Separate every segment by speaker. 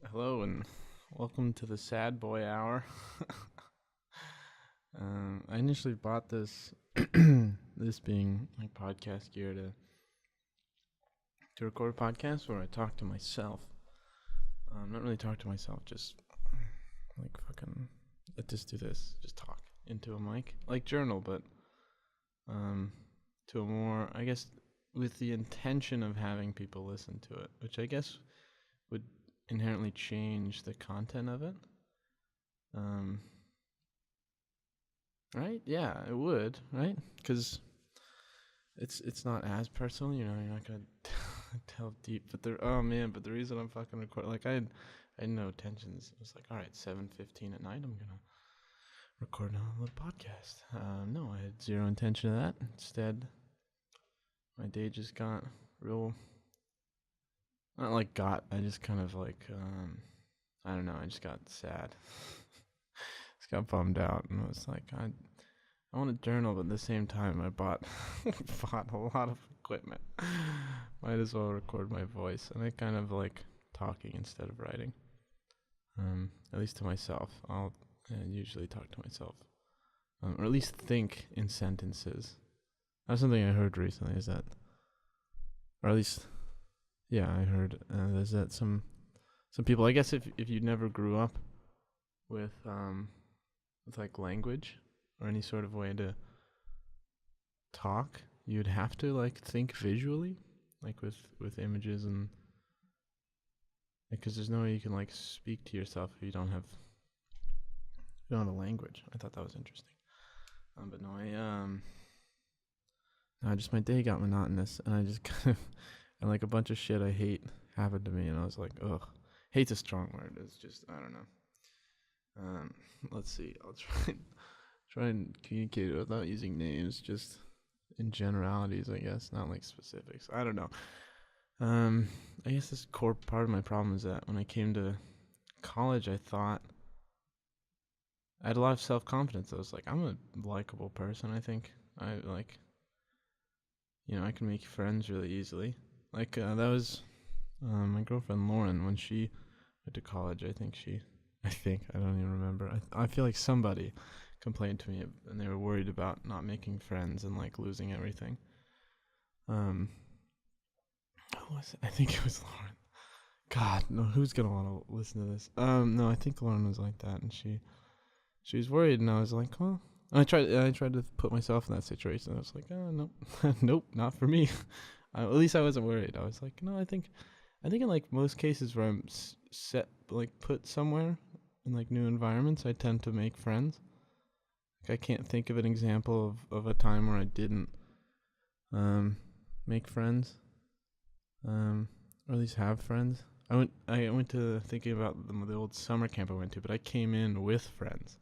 Speaker 1: Hello and welcome to the Sad Boy Hour. I initially bought this, this being my podcast gear to record a podcast where I talk to myself. Not really talk to myself, just like fucking, let's just do this, just talk into a mic, like journal, but to a more, I guess, with the intention of having people listen to it, which I guess would inherently change the content of it. Right? Yeah, it would, right? Because it's not as personal, you're not gonna delve deep. But the reason I'm fucking recording, like I had no intentions. It was like, all right, 7:15 at night, I'm gonna record a little podcast. No, I had zero intention of that. Instead, my day just got real. Not like got. I just kind of like I don't know. I just got sad. Just got bummed out, and I was like, I want to journal, but at the same time, I bought bought a lot of equipment. Might as well record my voice, and I kind of like talking instead of writing. At least to myself. I'll usually talk to myself, or at least think in sentences. That's something I heard recently. Is that, or at least, yeah, I heard there's that some people. I guess if you never grew up with like language or any sort of way to talk, you'd have to like think visually, like with images, and because there's no way you can like speak to yourself if you don't have a language. I thought that was interesting. But no, no, just my day got monotonous, and I just kind of and like a bunch of shit I hate happened to me, and I was like, ugh, hate's a strong word. It's just I don't know. Let's see. I'll try and communicate it without using names, just in generalities, I guess, not like specifics. I don't know. I guess this core part of my problem is that when I came to college, I thought I had a lot of self-confidence. I was like, I'm a likable person. I think I like, I can make friends really easily. Like that was my girlfriend Lauren when she went to college. I don't even remember. I feel like somebody complained to me and they were worried about not making friends and like losing everything. Who was it? I think it was Lauren. God, no, who's gonna want to listen to this? No, I think Lauren was like that, and she was worried, and I was like, well, I tried to put myself in that situation. I was like, oh no, nope, not for me. At least I wasn't worried. I was like, no, I think in like most cases where I'm set, like put somewhere in like new environments, I tend to make friends. Like I can't think of an example of a time where I didn't make friends, or at least have friends. I went to thinking about the old summer camp I went to, but I came in with friends,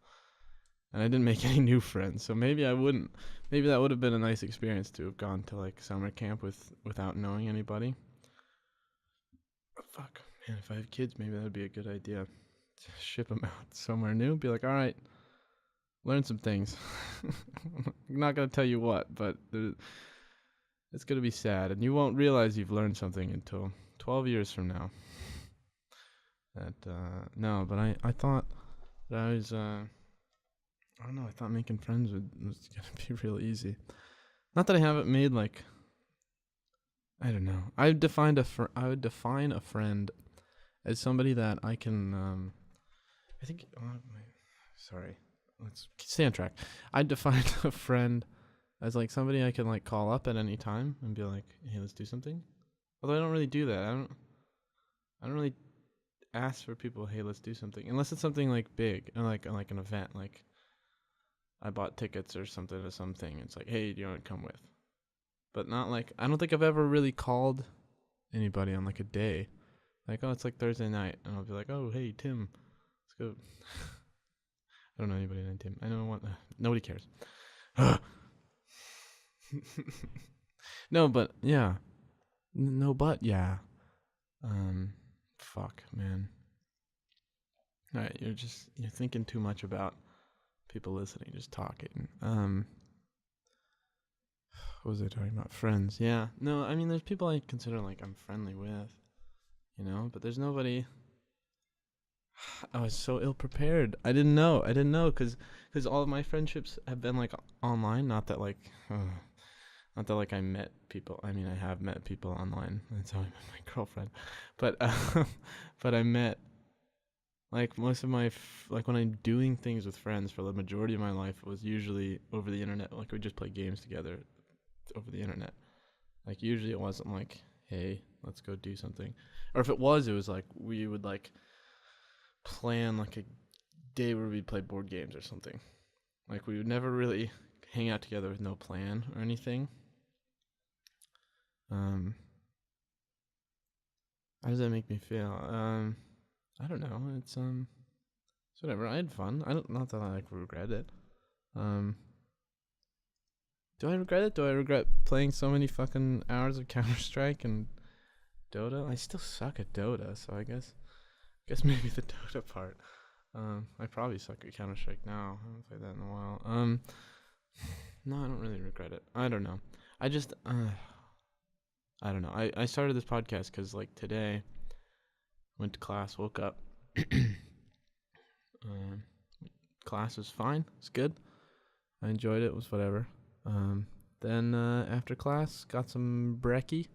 Speaker 1: and I didn't make any new friends. So maybe I wouldn't. Maybe that would have been a nice experience to have gone to like summer camp without knowing anybody. Oh, fuck, man! If I have kids, maybe that'd be a good idea. Ship them out somewhere new. Be like, all right, learn some things. I'm not gonna tell you what, but it's gonna be sad, and you won't realize you've learned something until 12 years from now. That no, but I thought that I was I don't know. I thought making friends was gonna be real easy. Not that I haven't made like I don't know. I would define a friend as somebody that I can. I think. Sorry. Let's stay on track. I'd define a friend as like somebody I can like call up at any time and be like, "Hey, let's do something." Although I don't really do that. I don't really ask for people, "Hey, let's do something," unless it's something like big and like an event. Like I bought tickets or something to something. It's like, "Hey, do you want to come with?" But not like I don't think I've ever really called anybody on like a day. Like, oh, it's like Thursday night, and I'll be like, "Oh, hey, Tim, let's go." I don't know anybody named Tim. I know one. Nobody cares. No, but yeah. No, but yeah. Fuck, man. All right, you're thinking too much about people listening, just talking. What was I talking about? Friends. Yeah. No, I mean, there's people I consider like I'm friendly with, but there's nobody. I was so ill prepared. I didn't know. Because all of my friendships have been like online. Not that like, I met people. I mean, I have met people online. That's how I met my girlfriend. But but I met like most of my like when I'm doing things with friends for the majority of my life, it was usually over the internet. Like we just play games together over the internet. Like usually it wasn't like, hey, let's go do something. Or if it was like we would like plan like a day where we'd play board games or something. Like we would never really hang out together with no plan or anything. How does that make me feel? I don't know. It's whatever. I had fun. I don't not that I like regret it. Do I regret it? Do I regret playing so many fucking hours of Counter-Strike and Dota? I still suck at Dota, so I guess maybe the Dota part. I probably suck at Counter-Strike now. I haven't played that in a while. No, I don't really regret it. I don't know. I just, I don't know. I started this podcast because, like, today, went to class, woke up. Class was fine. It's good. I enjoyed it. It was whatever. Then after class, got some brekkie.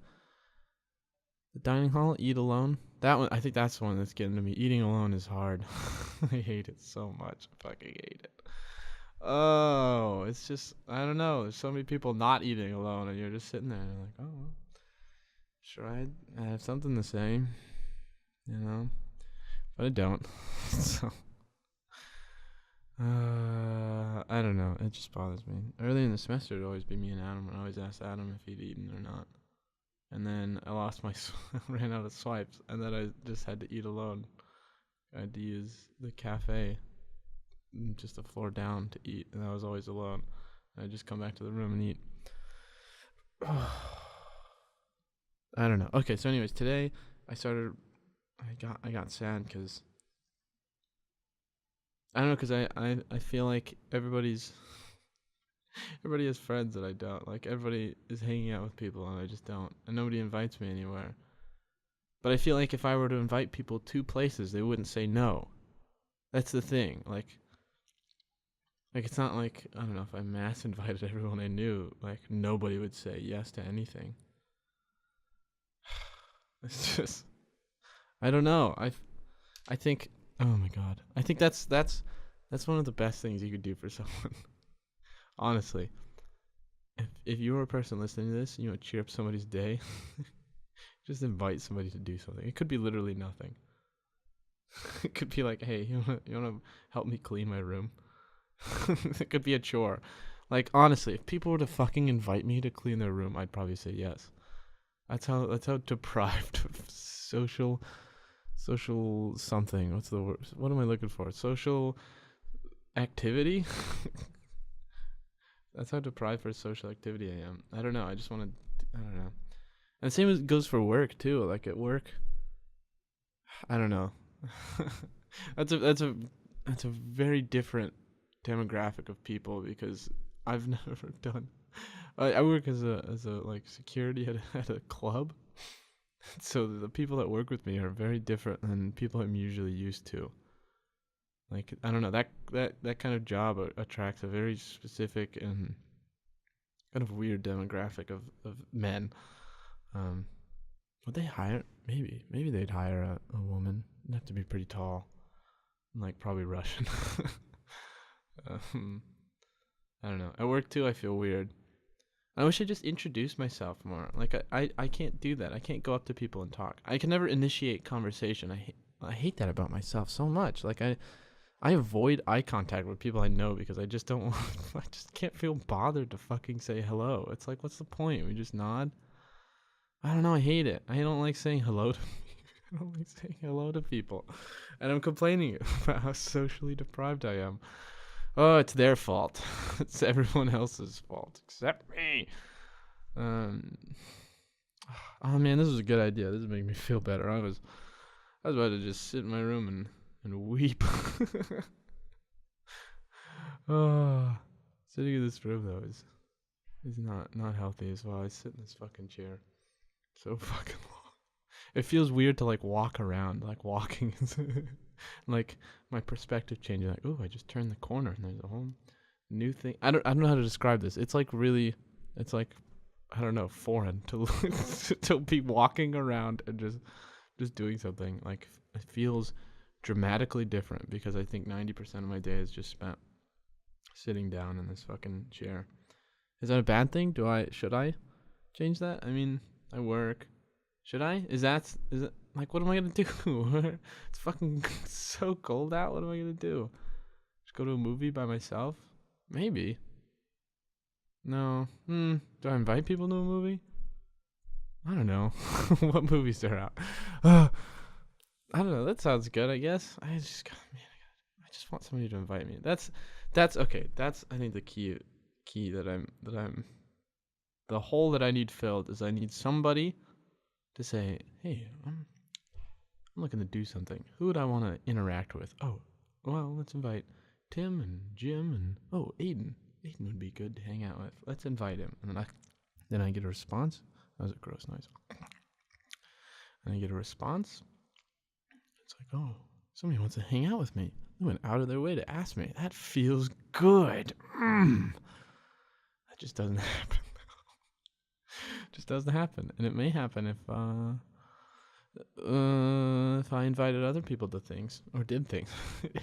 Speaker 1: The dining hall, eat alone. That one, I think that's the one that's getting to me. Eating alone is hard. I hate it so much. I fucking hate it. Oh, it's just, I don't know. There's so many people not eating alone, and you're just sitting there and you're like, oh, well, sure, I have something to say, you know, but I don't. So, I don't know. It just bothers me. Early in the semester, it'd always be me and Adam. I'd always ask Adam if he'd eaten or not. And then I lost my, ran out of swipes, and then I just had to eat alone. I had to use the cafe, just a floor down to eat, and I was always alone. I'd just come back to the room and eat. I don't know. Okay, so anyways, today I got sad because I don't know, because I feel like everybody has friends that I don't. Like, everybody is hanging out with people and I just don't. And nobody invites me anywhere. But I feel like if I were to invite people to places, they wouldn't say no. That's the thing. Like it's not like, I don't know, if I mass invited everyone I knew, like, nobody would say yes to anything. It's just, I don't know. I think, oh my God. I think that's one of the best things you could do for someone. Honestly, if you were a person listening to this, and you want to cheer up somebody's day, just invite somebody to do something. It could be literally nothing. It could be like, hey, you want to help me clean my room? It could be a chore. Like, honestly, if people were to fucking invite me to clean their room, I'd probably say yes. That's how deprived of social something. What's the word? What am I looking for? Social activity? That's how deprived for social activity I am. I don't know. I just want to, I don't know. And the same goes for work too. Like at work, I don't know. That's a very different demographic of people, because I've never done. I work as a like security at a club, so the people that work with me are very different than people I'm usually used to. Like, I don't know, that kind of job attracts a very specific and kind of weird demographic of men. Would they hire? Maybe they'd hire a woman. It'd have to be pretty tall, and like probably Russian. I don't know. At work too, I feel weird. I wish I just introduced myself more. Like I can't do that. I can't go up to people and talk. I can never initiate conversation. I hate that about myself so much. Like I avoid eye contact with people I know because I just don't want. I just can't feel bothered to fucking say hello. It's like, what's the point? We just nod. I don't know. I hate it. I don't like saying hello to. I don't like saying hello to people, and I'm complaining about how socially deprived I am. Oh, it's their fault. It's everyone else's fault except me. Oh man, this was a good idea. This is making me feel better. I was about to just sit in my room and weep. Oh, sitting in this room though is not healthy as well. I sit in this fucking chair so fucking long. It feels weird to like walk around. Like walking like my perspective changing. Like, oh, I just turned the corner and there's a whole new thing. I don't know how to describe this. It's like really, it's like, I don't know, foreign to to be walking around and just doing something. Like, it feels dramatically different because I think 90% of my day is just spent sitting down in this fucking chair. Is that a bad thing? Should I change that? I mean, I work. Should I? Is it like, what am I gonna do? It's fucking so cold out. What am I gonna do? Just go to a movie by myself? Maybe. No. Do I invite people to a movie? I don't know. What movies are out? I don't know. That sounds good, I guess. I just want somebody to invite me. That's okay. That's, I think, the key that I'm the hole that I need filled is I need somebody to say, hey, I'm looking to do something. Who would I want to interact with? Oh, well, let's invite Tim and Jim and Aidan. Aidan would be good to hang out with. Let's invite him. And then I get a response. That was a gross noise. And I get a response. It's like, oh, somebody wants to hang out with me. They went out of their way to ask me. That feels good. That just doesn't happen. Just doesn't happen. And it may happen if I invited other people to things or did things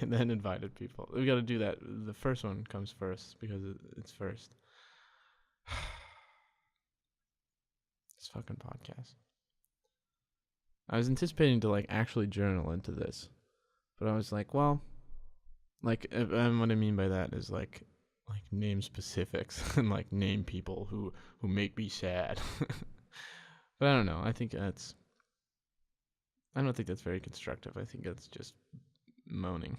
Speaker 1: and then invited people. We got to do that. The first one comes first because it's first. This fucking podcast. I was anticipating to like actually journal into this, but I was like, well, like, and what I mean by that is like name specifics and like name people who make me sad. But I don't know. I don't think that's very constructive. I think that's just moaning.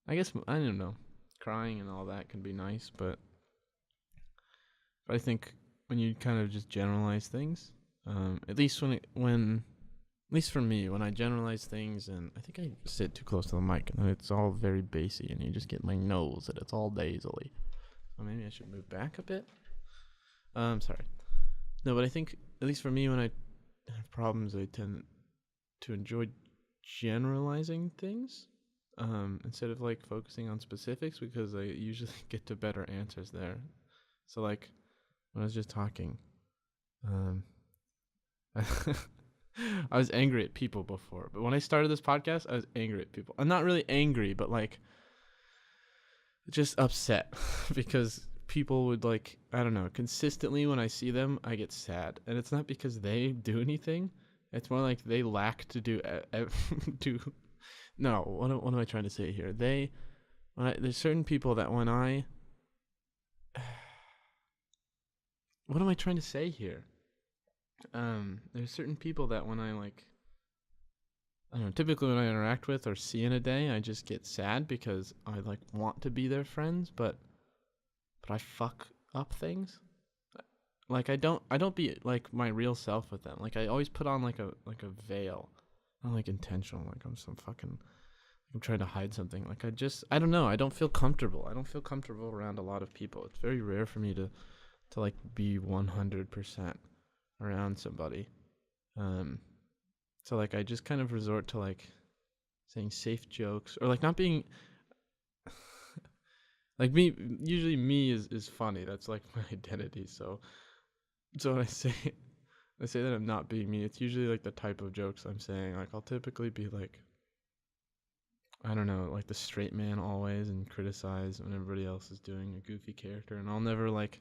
Speaker 1: I guess, I don't know. Crying and all that can be nice, but I think when you kind of just generalize things, at least at least for me, when I generalize things, and I think I sit too close to the mic, and it's all very bassy, and you just get my nose, and it's all nasally. So maybe I should move back a bit. Sorry. No, but I think, at least for me, when I have problems, I tend to enjoy generalizing things, instead of like focusing on specifics, because I usually get to better answers there. So like, when I was just talking, I was angry at people before, but when I started this podcast, I was angry at people. I'm not really angry, but like just upset because people would like, I don't know, consistently when I see them, I get sad. And it's not because they do anything. It's more like they lack to do no, what am I trying to say here? There's certain people that when I what am I trying to say here? There's certain people that when I like, I don't know, typically when I interact with or see in a day, I just get sad because I like want to be their friends, but I fuck up things. Like I don't be like my real self with them. Like I always put on like a veil. Not like intentional, like I'm trying to hide something. Like I don't know, I don't feel comfortable. I don't feel comfortable around a lot of people. It's very rare for me to like be 100% around somebody. So like I just kind of resort to like saying safe jokes or like not being like me is funny. That's like my identity. So when I say that I'm not being me, it's usually like the type of jokes I'm saying. Like I'll typically be like, I don't know, like the straight man always and criticize when everybody else is doing a goofy character, and I'll never like,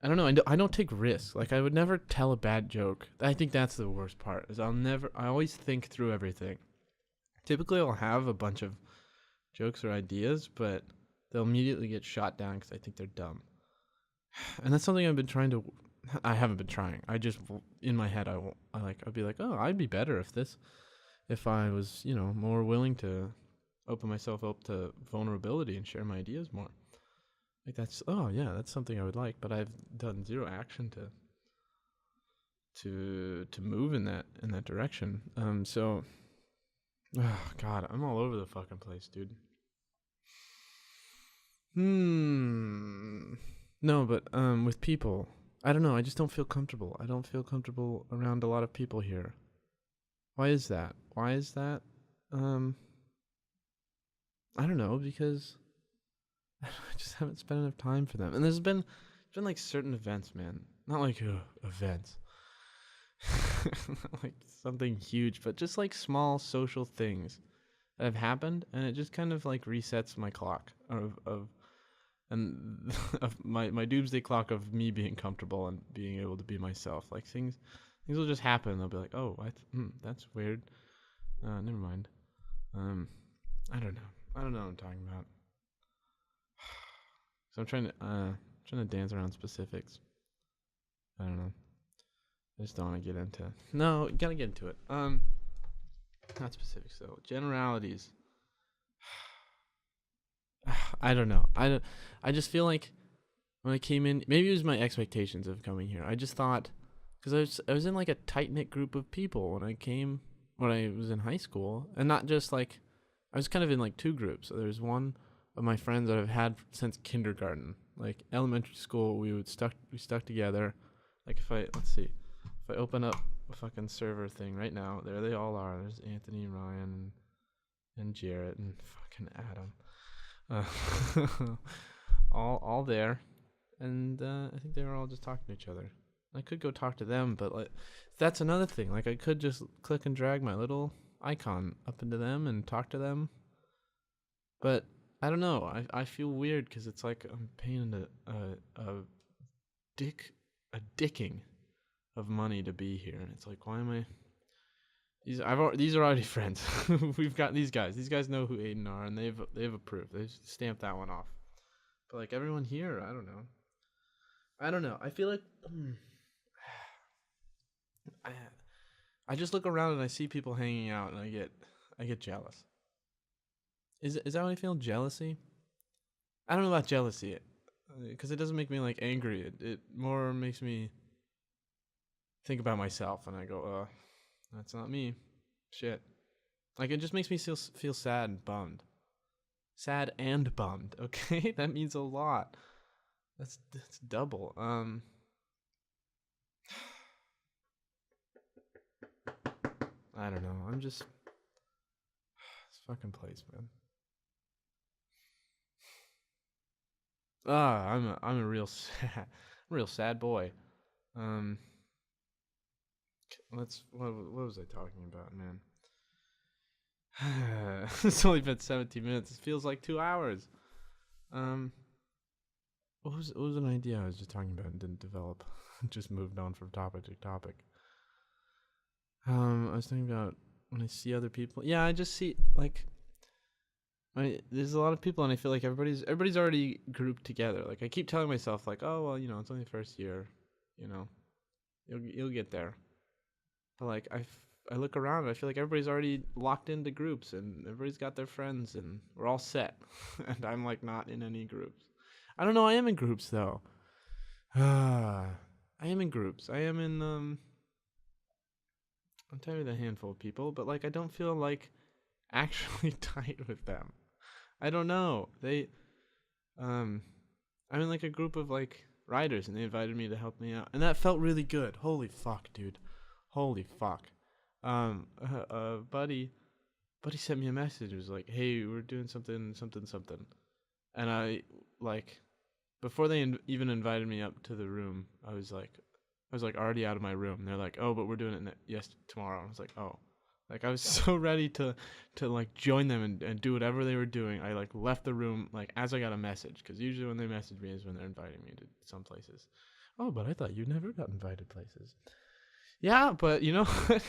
Speaker 1: I don't know, I don't take risks. Like I would never tell a bad joke. I think that's the worst part. Is I always think through everything. Typically I'll have a bunch of jokes or ideas, but they'll immediately get shot down because I think they're dumb. And that's something I haven't been trying. I just, in my head, I'll be like, oh, I'd be better if I was, more willing to open myself up to vulnerability and share my ideas more. Like that's something I would like, but I've done zero action to move in that direction. So, oh God, I'm all over the fucking place, dude. No, but with people, I don't know. I just don't feel comfortable. I don't feel comfortable around a lot of people here. Why is that? I don't know, because I just haven't spent enough time for them. And there's been like certain events, man. Not like events, not like something huge, but just like small social things that have happened, and it just kind of like resets my clock of and of my doomsday clock of me being comfortable and being able to be myself. Like things will just happen. And they'll be like, oh, that's weird. Never mind. I don't know. I don't know what I'm talking about. So I'm trying to dance around specifics. I don't know. I just don't want to get into. No, gotta get into it. Not specifics though. Generalities. I don't know. I just feel like when I came in, maybe it was my expectations of coming here. I just thought, because I was in like a tight knit group of people when I was in high school, and not just like, I was kind of in like two groups. So there's one of my friends that I've had since kindergarten, like elementary school. We stuck together. Like if I open up a fucking server thing right now, there they all are. There's Anthony, Ryan, and Jarrett, and fucking Adam. All there, and I think they were all just talking to each other. I could go talk to them, but like that's another thing. Like I could just click and drag my little icon up into them and talk to them, but I don't know. I feel weird because it's like I'm paying a dicking of money to be here, and it's like, why am I? These are already friends. We've got these guys. These guys know who Aidan are, and they've approved. They've stamped that one off. But like everyone here, I don't know. I don't know. I feel like I just look around and I see people hanging out, and I get jealous. Is that what I feel? Jealousy? I don't know about jealousy, because it doesn't make me like angry. It more makes me think about myself, and I go, that's not me. Shit. Like, it just makes me feel sad and bummed. Sad and bummed, okay? That means a lot. That's double. I don't know. I'm just... This fucking place, man. I'm a real sad boy. What was I talking about, man? It's only been 17 minutes. It feels like 2 hours. What was an idea I was just talking about and didn't develop? Just moved on from topic to topic. I was thinking about when I see other people. Yeah, I just see like there's a lot of people, and I feel like everybody's already grouped together. Like I keep telling myself, like, oh well, it's only the first year, you'll get there. But like I look around and I feel like everybody's already locked into groups, and everybody's got their friends, and we're all set. And I'm like not in any groups. I don't know. I am in groups though. I am in groups. I am in I'm tired of a handful of people, but like I don't feel like actually tight with them. I don't know. I'm in like a group of like riders, and they invited me to help me out, and that felt really good. Holy fuck, dude. Holy fuck. Buddy sent me a message. It was like, hey, we're doing something, and I like before they even invited me up to the room, I was like already out of my room. They're like, oh, but we're doing it tomorrow. I was like, oh. Like I was so ready to like join them and do whatever they were doing. I like left the room like as I got a message, because usually when they message me is when they're inviting me to some places. Oh, but I thought you never got invited places. Yeah, but you know what?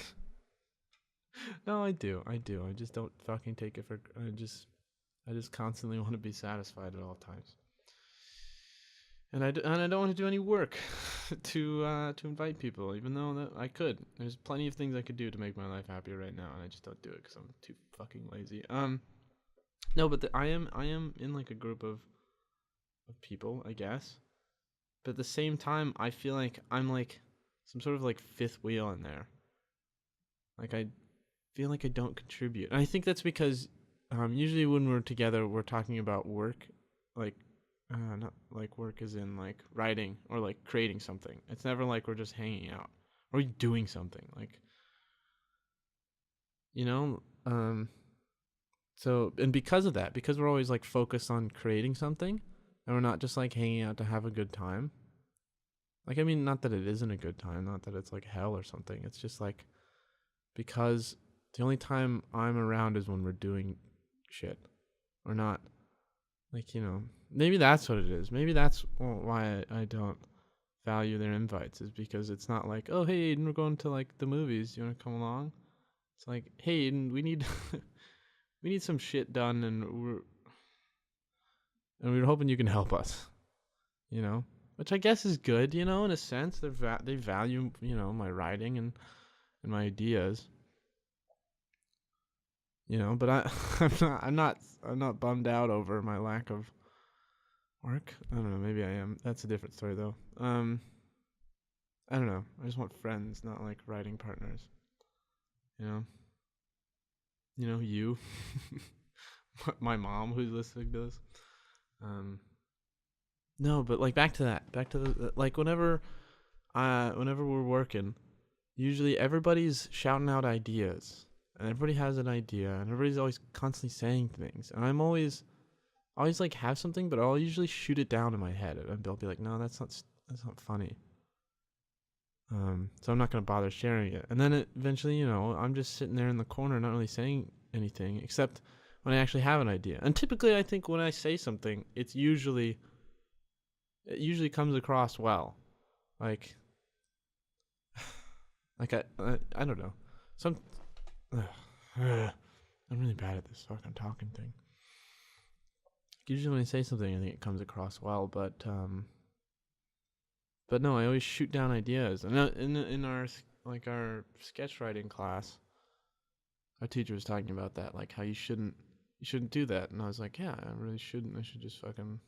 Speaker 1: No, I do. I just don't fucking take it for. I just constantly want to be satisfied at all times. And I don't want to do any work to invite people, even though that I could. There's plenty of things I could do to make my life happier right now, and I just don't do it because I'm too fucking lazy. No, but I am in like a group of people, I guess. But at the same time, I feel like I'm like some sort of like fifth wheel in there. Like I feel like I don't contribute, and I think that's because usually when we're together, we're talking about work, like. Not like work as in like writing or like creating something. It's never like we're just hanging out or doing something. Like, So, and because of that, because we're always like focused on creating something and we're not just like hanging out to have a good time. Like, I mean, not that it isn't a good time, not that it's like hell or something. It's just like, because the only time I'm around is when we're doing shit. Or not. Like, maybe that's what it is. Maybe that's why I don't value their invites, is because it's not like, oh, hey, Aidan, we're going to like the movies. You want to come along? It's like, hey, Aidan, we need we need some shit done, and we're hoping you can help us. Which I guess is good. In a sense, they value my writing and my ideas. But I'm not bummed out over my lack of work. I don't know, maybe I am. That's a different story though. I don't know. I just want friends, not like writing partners. You. My mom who's listening to this. No, but like back to the like whenever we're working, usually everybody's shouting out ideas. And everybody has an idea, and everybody's always constantly saying things. And I always like have something, but I'll usually shoot it down in my head, and I'll be like, no, that's not funny. So I'm not gonna bother sharing it. And then eventually, I'm just sitting there in the corner, not really saying anything, except when I actually have an idea. And typically, I think when I say something, it usually comes across well, like I don't know, I'm really bad at this fucking talking thing. Usually when I say something, I think it comes across well, but no, I always shoot down ideas. And in our sketch writing class, our teacher was talking about that, like how you shouldn't do that. And I was like, yeah, I really shouldn't. I should just fucking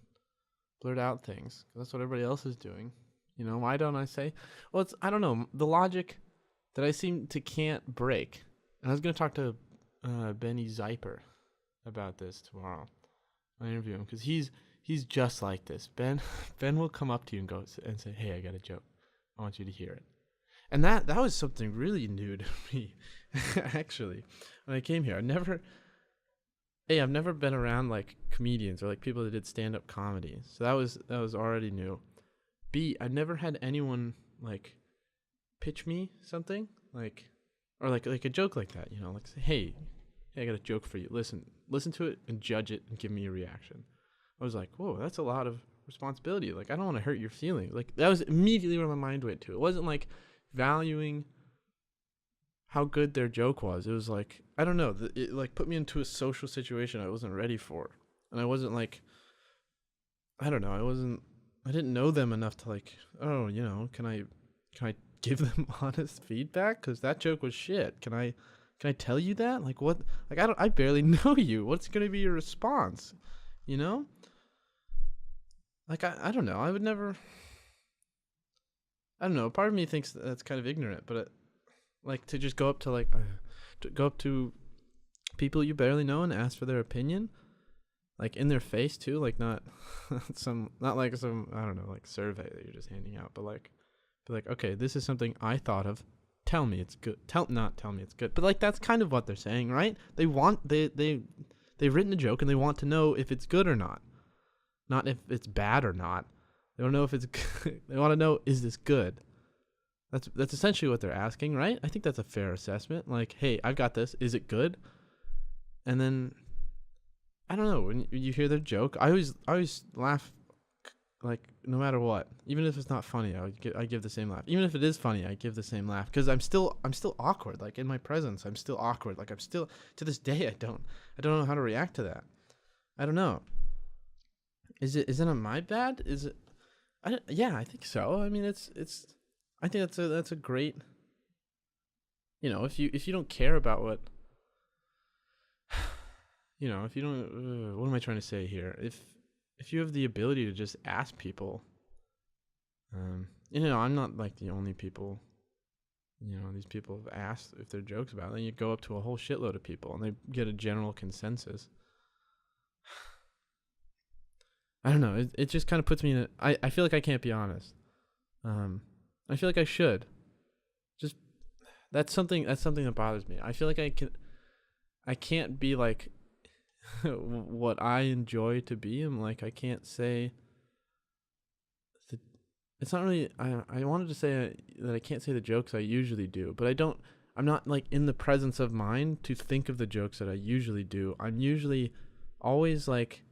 Speaker 1: blurt out things. 'Cause that's what everybody else is doing. Why don't I say? Well, I don't know, the logic that I seem to can't break. And I was going to talk to Benny Zeiper about this tomorrow. I interview him because he's just like this. Ben will come up to you and go and say, "Hey, I got a joke. I want you to hear it." And that was something really new to me, actually. When I came here, I've never been around like comedians or like people that did stand-up comedy. So that was already new. B, I've never had anyone like pitch me something like. Or like a joke like that, like say, hey, I got a joke for you. Listen to it and judge it and give me a reaction. I was like, whoa, that's a lot of responsibility. Like, I don't want to hurt your feelings. Like, that was immediately where my mind went to. It wasn't like valuing how good their joke was. It was like, I don't know, it like put me into a social situation I wasn't ready for. And I wasn't like, I don't know, I didn't know them enough to like, oh, can I give them honest feedback? Because that joke was shit. Can I tell you that? Like, what? Like, I barely know you. What's going to be your response? Like, I don't know. I would never, I don't know. Part of me thinks that's kind of ignorant, but like to just go up to people you barely know and ask for their opinion, like in their face too, like not like some, I don't know, like survey that you're just handing out, but like, okay, this is something I thought of. Tell me it's good. Not tell me it's good. But like that's kind of what they're saying, right? They've written a joke and they want to know if it's good or not. Not if it's bad or not. They want to know if it's good. They want to know, is this good? That's essentially what they're asking, right? I think that's a fair assessment. Like, hey, I've got this. Is it good? And then I don't know, when you hear their joke, I always laugh. Like, no matter what, even if it's not funny, I give the same laugh. Even if it is funny, I give the same laugh because I'm still awkward. Like in my presence, I'm still awkward. Like I'm still, to this day, I don't know how to react to that. I don't know. Is it on my bad? Is it? Yeah, I think so. I mean, it's. I think that's a great. If you don't care about what. If you don't, what am I trying to say here? If you have the ability to just ask people, I'm not like the only people, these people have asked if their jokes about it. Then you go up to a whole shitload of people and they get a general consensus. I don't know. It just kind of puts me in I feel like I can't be honest. I feel like I should. Just, that's something that bothers me. I feel like I can't be like, what I enjoy to be. I'm like, I can't say the, it's not really, I wanted to say that I can't say the jokes I usually do, but I'm not like in the presence of mind to think of the jokes that I usually do. I'm usually always like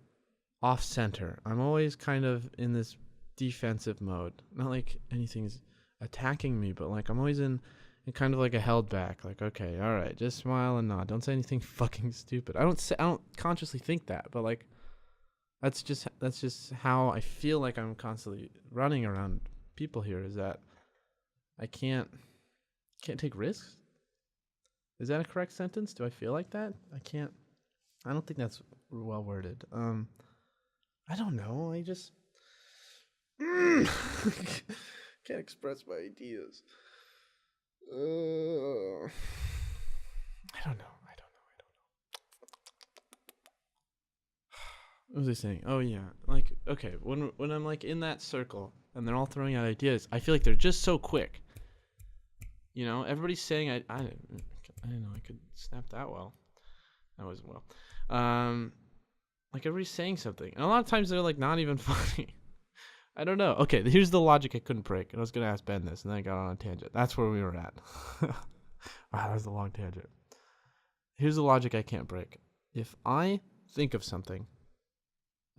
Speaker 1: off center. I'm always kind of in this defensive mode. Not like anything's attacking me, but like I'm always in kind of like a held back. Like, okay, all right, just smile and nod. Don't say anything fucking stupid. I don't consciously think that, but like that's just how I feel like I'm constantly running around people here. Is that I can't take risks? Is that a correct sentence? Do I feel like that? I don't think that's well worded. I don't know. I just can't express my ideas. I don't know. What was I saying? Oh yeah, like okay, when I'm like in that circle and they're all throwing out ideas, I feel like they're just so quick. You know, everybody's saying I didn't know I could snap that well. That wasn't well. Like everybody's saying something, and a lot of times they're like not even funny. I don't know. Okay, here's the logic I couldn't break, and I was gonna ask Ben this, and then I got on a tangent. That's where we were at. Wow, that was a long tangent. Here's the logic I can't break. If I think of something,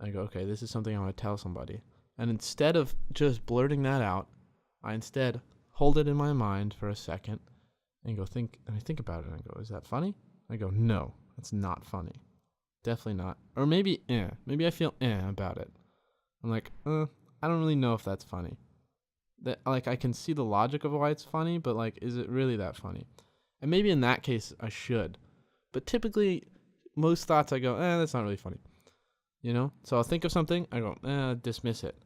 Speaker 1: I go, okay, this is something I want to tell somebody, and instead of just blurting that out, I instead hold it in my mind for a second, and I think about it, and I go, is that funny? I go, no, that's not funny. Definitely not. Or maybe I feel about it. I'm like, I don't really know if that's funny. That like I can see the logic of why it's funny, but like, is it really that funny? And maybe in that case I should. But typically, most thoughts I go, that's not really funny. You know? So I'll think of something, I go, dismiss it.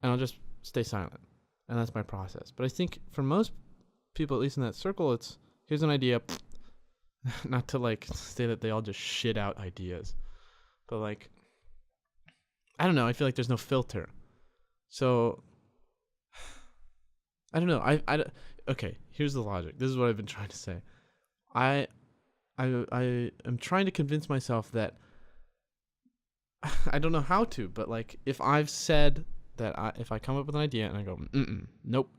Speaker 1: And I'll just stay silent. And that's my process. But I think for most people, at least in that circle, it's, here's an idea. Not to like say that they all just shit out ideas. But like, I don't know. I feel like there's no filter. So, I don't know. Okay, here's the logic. This is what I've been trying to say. I am trying to convince myself that I don't know how to, but like if I've said that if I come up with an idea and I go, nope.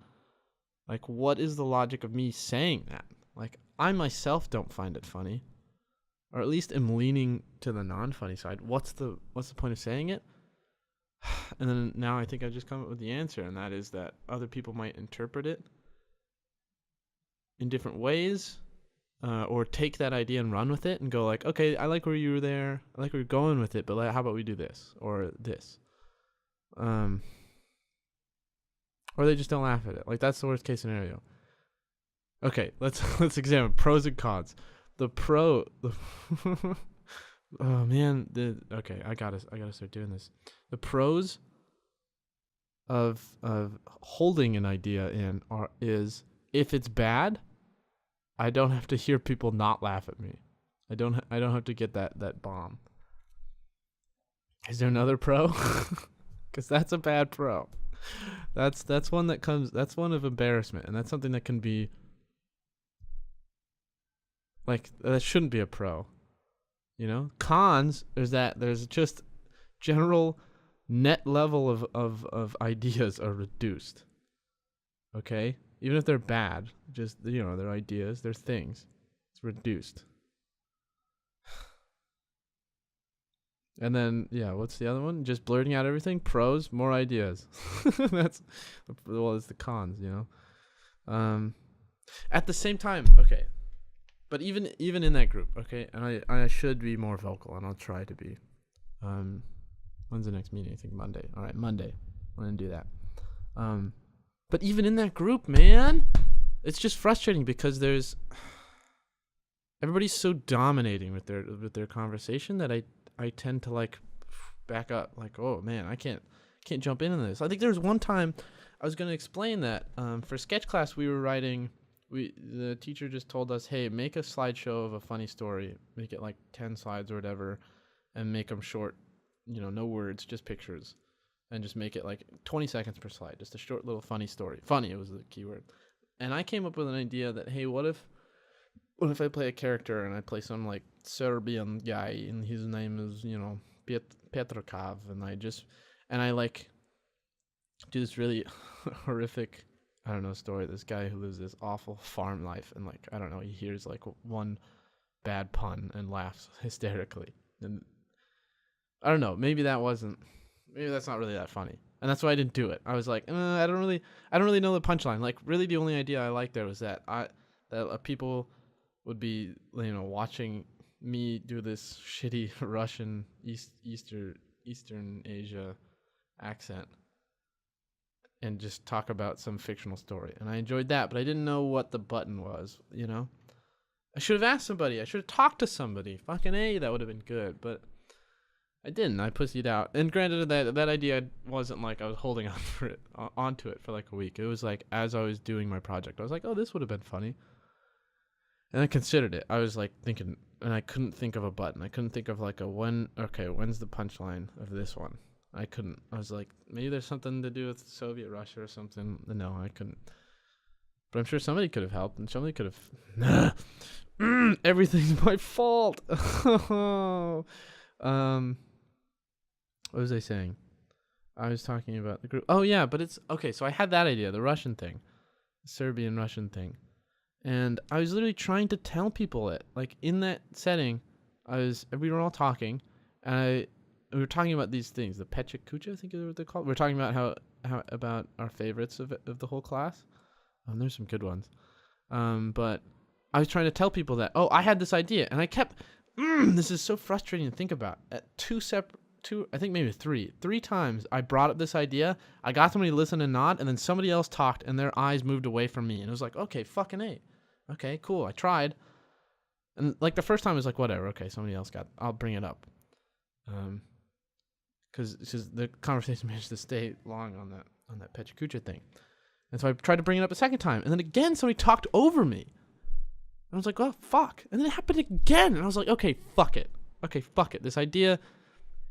Speaker 1: Like, what is the logic of me saying that? Like, I myself don't find it funny, or at least am leaning to the non-funny side. What's the point of saying it? And then now I think I've just come up with the answer, and that is that other people might interpret it in different ways, or take that idea and run with it and go like, okay, I like where you were there. I like where you're going with it, but how about we do this or this? Or they just don't laugh at it. Like, that's the worst case scenario. Okay, let's examine pros and cons. Oh man, okay, I gotta start doing this. The pros of holding an idea is if it's bad, I don't have to hear people not laugh at me. I don't have to get that bomb. Is there another pro? Because that's a bad pro. That's one of embarrassment, and that's something that can be like, that shouldn't be a pro. You know, cons is that there's just general net level of ideas are reduced. Okay, even if they're bad, just they're ideas, they're things. It's reduced. And then, what's the other one? Just blurting out everything. Pros, more ideas. It's the cons, At the same time, okay. But even in that group, okay, and I should be more vocal, and I'll try to be. When's the next meeting? I think Monday. All right, Monday. We're gonna do that. But even in that group, man, it's just frustrating because everybody's so dominating with their conversation that I tend to like back up, like, oh man, I can't jump into this. I think there was one time I was going to explain that for sketch class we were writing. The teacher just told us, hey, make a slideshow of a funny story, make it like 10 slides or whatever, and make them short, no words, just pictures, and just make it like 20 seconds per slide, just a short little funny story. Funny, it was the key word. And I came up with an idea that, hey, what if I play a character and I play some like Serbian guy, and his name is, Petrokov, and I like do this really horrific, I don't know, story. This guy who lives this awful farm life, and like, I don't know, he hears like one bad pun and laughs hysterically. And I don't know, maybe that's not really that funny. And that's why I didn't do it. I was like, I don't really know the punchline. Like, really, the only idea I liked there was that people would be, watching me do this shitty Russian Eastern Asia accent and just talk about some fictional story. And I enjoyed that, but I didn't know what the button was, I should have asked somebody. I should have talked to somebody. Fucking A, that would have been good. But I didn't. I pussied out. And granted, that idea wasn't like I was holding onto it for like a week. It was like as I was doing my project, I was like, oh, this would have been funny. And I considered it. I was like thinking, and I couldn't think of a button. I couldn't think of like when's the punchline of this one? I couldn't. I was like, maybe there's something to do with Soviet Russia or something. No, I couldn't. But I'm sure somebody could have helped, and somebody could have. Everything's my fault. What was I saying? I was talking about the group. Oh yeah, but it's okay. So I had that idea, the Russian thing, the Serbian Russian thing, and I was literally trying to tell people it. Like in that setting, we were all talking, and we were talking about these things. The Pecha Kucha, I think is what they're called. We were talking about how about our favorites of the whole class. There's some good ones, but I was trying to tell people that, I had this idea, and I kept, this is so frustrating to think about. At I think maybe three times I brought up this idea, I got somebody to listen and nod, and then somebody else talked, and their eyes moved away from me, and it was like, okay, fucking A. Okay, cool, I tried. And like the first time it was like, whatever, okay, I'll bring it up. Because the conversation managed to stay long on that Pechakucha thing. And so I tried to bring it up a second time, and then again somebody talked over me. I was like, oh, fuck. And then it happened again. And I was like, okay, fuck it. This idea,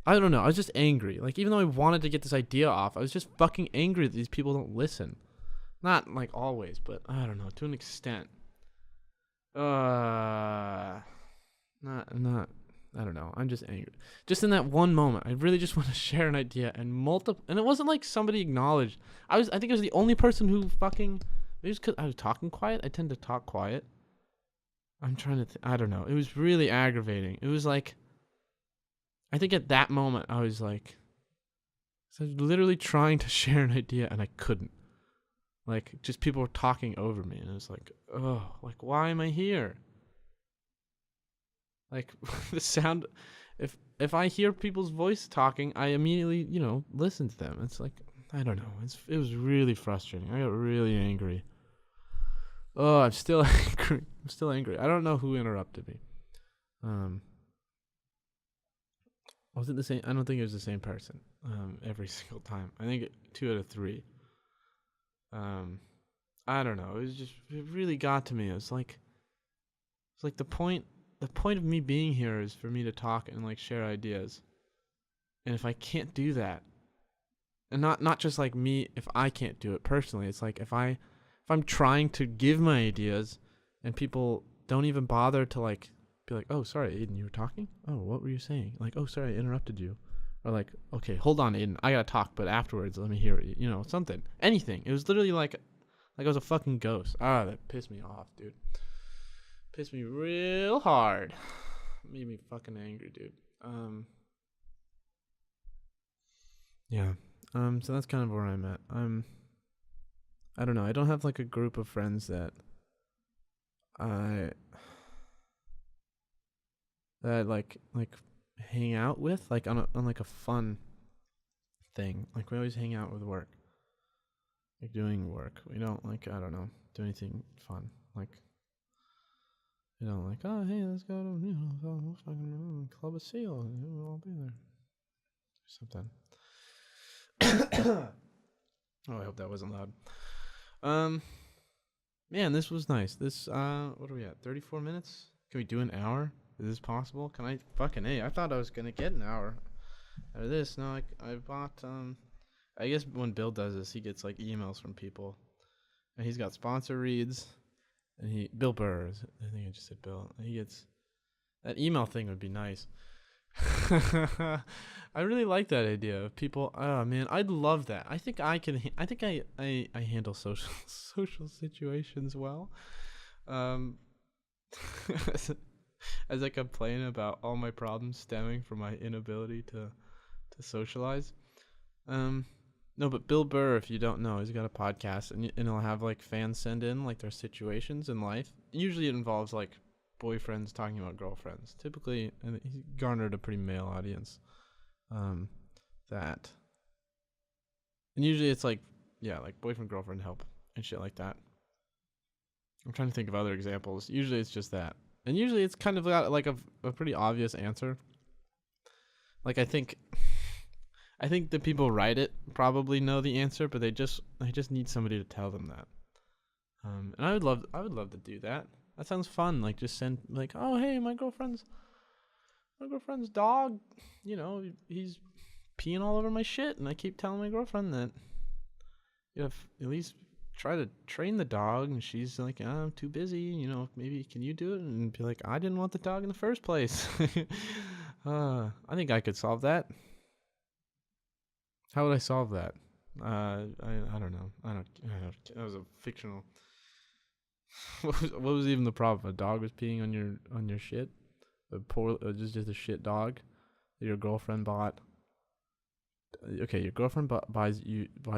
Speaker 1: I don't know. I was just angry. Like, even though I wanted to get this idea off, I was just fucking angry that these people don't listen. Not, like, always, but I don't know, to an extent. I don't know. I'm just angry. Just in that one moment, I really just want to share an idea and it wasn't like somebody acknowledged. I think I was the only person who fucking, maybe it's because I was talking quiet. I tend to talk quiet. I'm trying to I don't know. It was really aggravating. It was like, I think at that moment I was like, I was literally trying to share an idea and I couldn't. Like, just people were talking over me, and it was like, oh, like, why am I here? Like, the sound, if I hear people's voice talking, I immediately, listen to them. It's like, I don't know. It was really frustrating. I got really angry. Oh, I'm still angry. I don't know who interrupted me. Was it the same? I don't think it was the same person. Every single time. I think 2 out of 3. I don't know. It really got to me. It's like the point of me being here is for me to talk and like share ideas. And if I can't do that, and not just like me, if I can't do it personally, it's like if I'm trying to give my ideas and people don't even bother to like be like, oh, sorry, Aidan, you were talking? Oh, what were you saying? Like, oh, sorry, I interrupted you. Or like, okay, hold on, Aidan, I gotta talk, but afterwards, let me hear it. Something. Anything. It was literally like I was a fucking ghost. That pissed me off, dude. Pissed me real hard. Made me fucking angry, dude. Yeah. So that's kind of where I'm at. I don't know. I don't have like a group of friends that I like hang out with, like on like a fun thing. Like we always hang out with work. Like doing work. We don't like, I don't know, do anything fun. Like, like, oh hey, let's go to fucking Club of Seal. We'll all be there. Or something. Oh, I hope that wasn't loud. Man, this was nice. This what are we at? 34 minutes? Can we do an hour? Is this possible? Can I fucking I thought I was gonna get an hour out of this. No, I bought I guess when Bill does this, he gets like emails from people, and he's got sponsor reads, and Bill Burr, I think I just said Bill. And he gets That email thing would be nice. I really like that idea of people. Oh man, I'd love that. I think I can. I think I handle social situations well. Um, as I complain about all my problems stemming from my inability to socialize. Um, no, but Bill Burr, if you don't know, he's got a podcast, and he'll have like fans send in like their situations in life. Usually, it involves like boyfriends talking about girlfriends. Typically, and he garnered a pretty male audience. That, and usually it's like, yeah, like boyfriend girlfriend help and shit like that. I'm trying to think of other examples. Usually it's just that, and usually it's kind of got like a pretty obvious answer. Like I think the people write it probably know the answer, but they just need somebody to tell them that. And I would love to do that. That sounds fun. Like just send like, oh hey, my girlfriend's dog, he's peeing all over my shit, and I keep telling my girlfriend that you have at least try to train the dog, and she's like, oh, I'm too busy, maybe can you do it? And be like, I didn't want the dog in the first place. I think I could solve that. How would I solve that? I don't know. I don't. That was a fictional. What was even the problem? A dog was peeing on your shit. Just a shit dog that your girlfriend bought. Okay, your girlfriend buys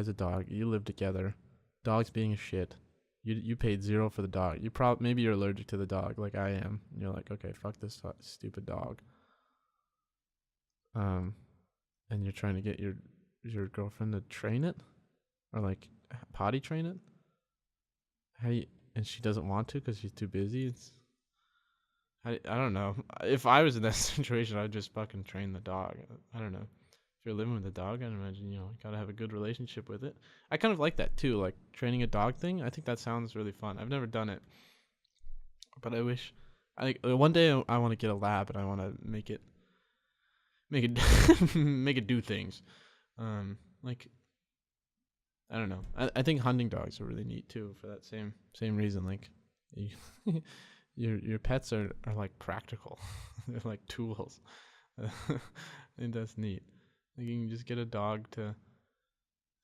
Speaker 1: a dog. You live together. Dog's being a shit. You paid $0 for the dog. Maybe you're allergic to the dog, like I am. And you're like, okay, fuck this stupid dog. And you're trying to get your girlfriend to train it, or like potty train it. And she doesn't want to because she's too busy. I don't know. If I was in that situation, I'd just fucking train the dog. I don't know. If you're living with a dog, I'd imagine, you gotta have a good relationship with it. I kind of like that too, like training a dog thing. I think that sounds really fun. I've never done it, but one day I want to get a lab, and I want to make it make it do things. Like, I don't know. I think hunting dogs are really neat too for that same reason. Like, your pets are like practical. They're like tools. And that's neat. Like, you can just get a dog to,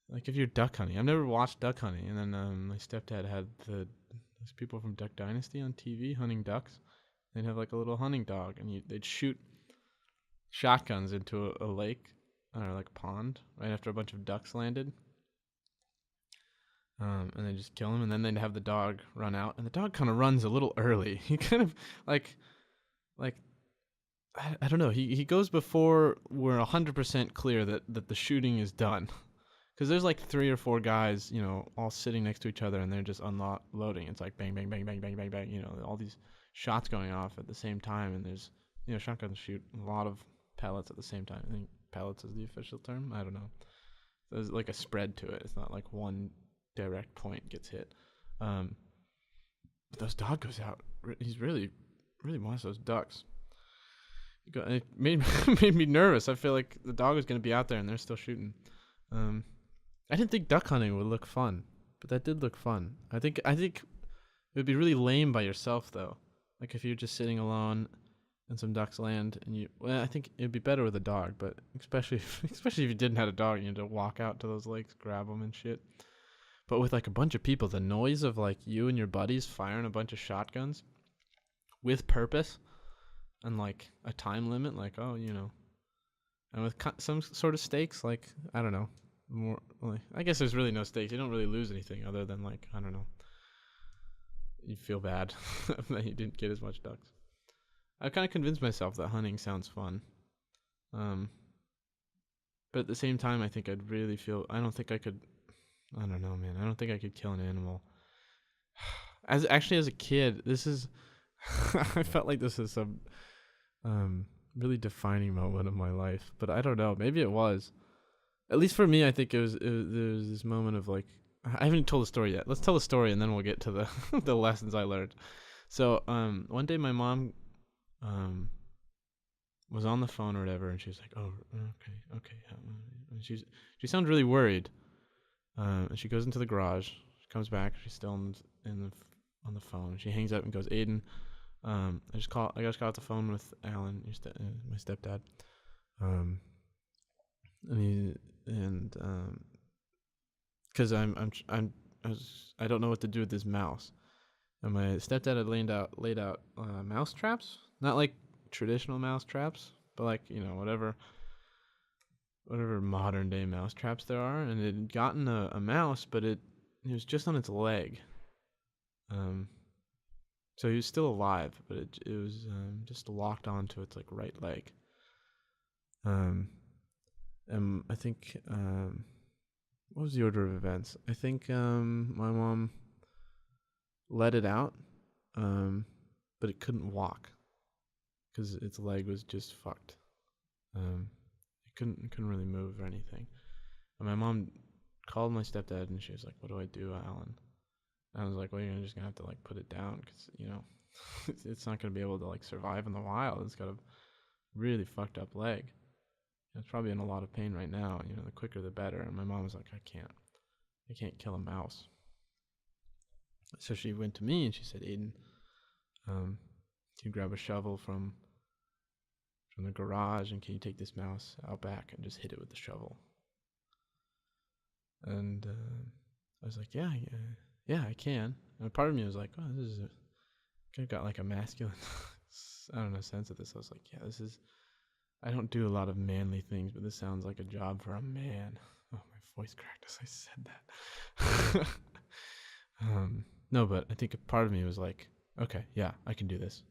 Speaker 1: like, if you're duck hunting. I've never watched duck hunting, and then my stepdad had those people from Duck Dynasty on TV hunting ducks. They'd have like a little hunting dog, and they'd shoot shotguns into a lake or like a pond right after a bunch of ducks landed. And then just kill him, and then they'd have the dog run out, and the dog kind of runs a little early. He kind of like I don't know. He goes before we're 100% clear that the shooting is done, because there's like 3 or 4 guys, all sitting next to each other, and they're just unloading. It's like bang bang bang bang bang bang bang. All these shots going off at the same time, and there's shotguns shoot a lot of pellets at the same time. I think pellets is the official term. I don't know. There's like a spread to it. It's not like one direct point gets hit. But those dog goes out. He's really wants those ducks. It made me nervous. I feel like the dog was going to be out there, and they're still shooting. I didn't think duck hunting would look fun, but that did look fun. I think it would be really lame by yourself though. Like if you're just sitting alone and some ducks land, and I think it'd be better with a dog, but especially if you didn't have a dog, you had to walk out to those lakes, grab them and shit. But with like a bunch of people, the noise of like you and your buddies firing a bunch of shotguns with purpose and like a time limit, like, and with some sort of stakes, like, I don't know, more like, I guess there's really no stakes. You don't really lose anything other than like, I don't know, you feel bad that you didn't get as much ducks. I've kind of convinced myself that hunting sounds fun. But at the same time, I think I don't think I could, I don't know, man. I don't think I could kill an animal. As a kid, this is, I felt like this is some really defining moment of my life. But I don't know. Maybe it was. At least for me, I think there was this moment of like, I haven't told the story yet. Let's tell the story and then we'll get to the the lessons I learned. So one day my mom was on the phone or whatever, and she was like, "Oh, okay." And she sounded really worried. And she goes into the garage. She comes back. She's still on the phone. She hangs up and goes, "Aidan, I just got off the phone with Alan, my stepdad. Um, because I don't know what to do with this mouse. And my stepdad had laid out mouse traps, not like traditional mouse traps, but like whatever modern day mouse traps there are. And it had gotten a mouse, but it was just on its leg. So he was still alive, but it was just locked onto its like right leg. And I think what was the order of events? I think my mom let it out, but it couldn't walk because its leg was just fucked. It couldn't really move or anything. And my mom called my stepdad and she was like, "What do I do, Alan?" And I was like, "Well, you're just gonna have to like put it down because it's not gonna be able to like survive in the wild. It's got a really fucked up leg. It's probably in a lot of pain right now. The quicker the better." And my mom was like, I can't kill a mouse." So she went to me and she said, "Aidan, can you grab a shovel from the garage and can you take this mouse out back and just hit it with the shovel?" And I was like, yeah, I can. And part of me was like, "Oh, this is kind of got like a masculine, I don't know, sense of this." I was like, "Yeah, I don't do a lot of manly things, but this sounds like a job for a man." Oh, my voice cracked as I said that. No, but I think a part of me was like, okay, yeah, I can do this.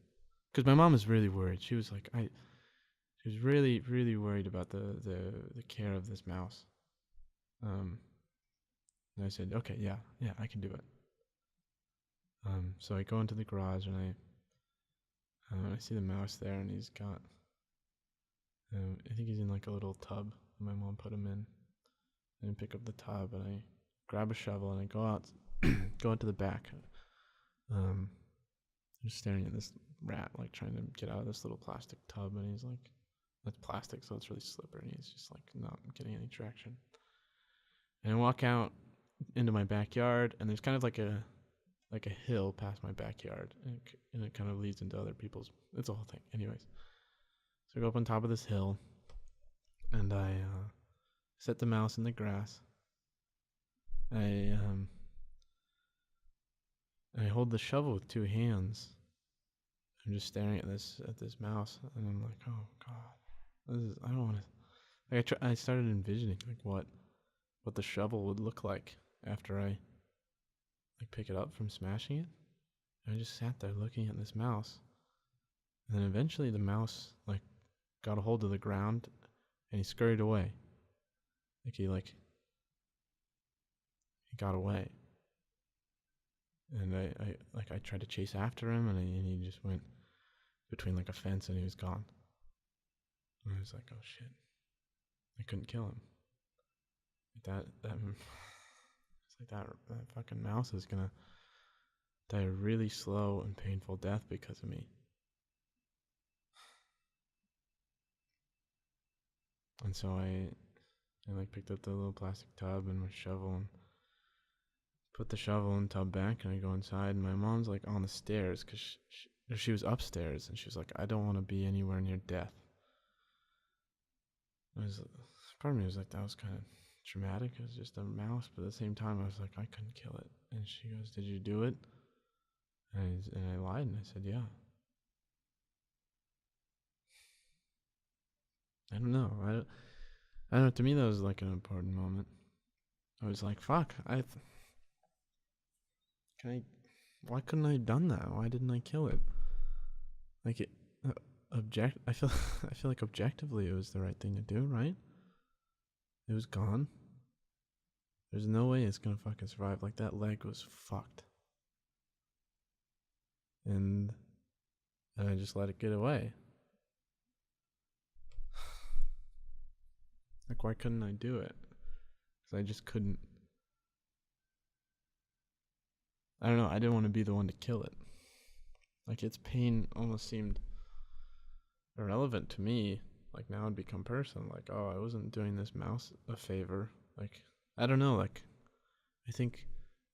Speaker 1: Because my mom was really worried. She was like, she was really, really worried about the care of this mouse. And I said, okay, yeah, I can do it. So I go into the garage and I see the mouse there, and he's got, I think he's in like a little tub. My mom put him in. And I pick up the tub and I grab a shovel and I go out, go into the back. Just staring at this rat, like trying to get out of this little plastic tub, and he's like, that's plastic, so it's really slippery. And he's just like not getting any traction. And I walk out into my backyard, and there's kind of like a hill past my backyard, and it kind of leads into other people's. It's a whole thing, anyways. So I go up on top of this hill, and I set the mouse in the grass. I hold the shovel with two hands. I'm just staring at this mouse, and I'm like, oh god, I don't want to. Like I started envisioning like what the shovel would look like after I like pick it up from smashing it. And I just sat there looking at this mouse, and then eventually the mouse like got a hold of the ground, and he scurried away. He got away. And I tried to chase after him, and he just went between like a fence, and he was gone. And I was like, oh shit, I couldn't kill him. It's like that fucking mouse is gonna die a really slow and painful death because of me. And so I like picked up the little plastic tub and my shovel and put the shovel and tub back, and I go inside, and my mom's like on the stairs because she was upstairs, and she was like, I don't want to be anywhere near death. Part of me was like, that was kind of traumatic. It was just a mouse, but at the same time I was like, I couldn't kill it. And she goes, did you do it? And I lied, and I said, yeah. I don't know. I don't know. To me, that was like an important moment. I was like, fuck, why couldn't I have done that? Why didn't I kill it? Like I feel like objectively it was the right thing to do, right? It was gone. There's no way it's gonna fucking survive. Like that leg was fucked. And I just let it get away. Like, why couldn't I do it? Because I just couldn't. I don't know. I didn't want to be the one to kill it. Like, its pain almost seemed irrelevant to me. Like, now it'd become personal. Like, oh, I wasn't doing this mouse a favor. Like, I don't know. Like, I think,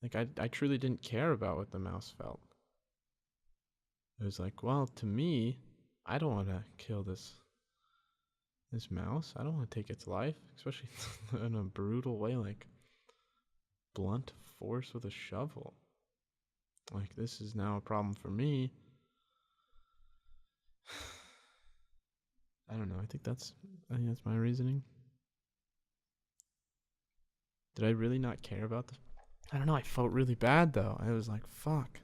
Speaker 1: like, I truly didn't care about what the mouse felt. it was like, well, to me, I don't want to kill this mouse. I don't want to take its life, especially in a brutal way, like blunt force with a shovel. Like, this is now a problem for me. I don't know. I think that's my reasoning. Did I really not care about this? I don't know. I felt really bad though. I was like, fuck.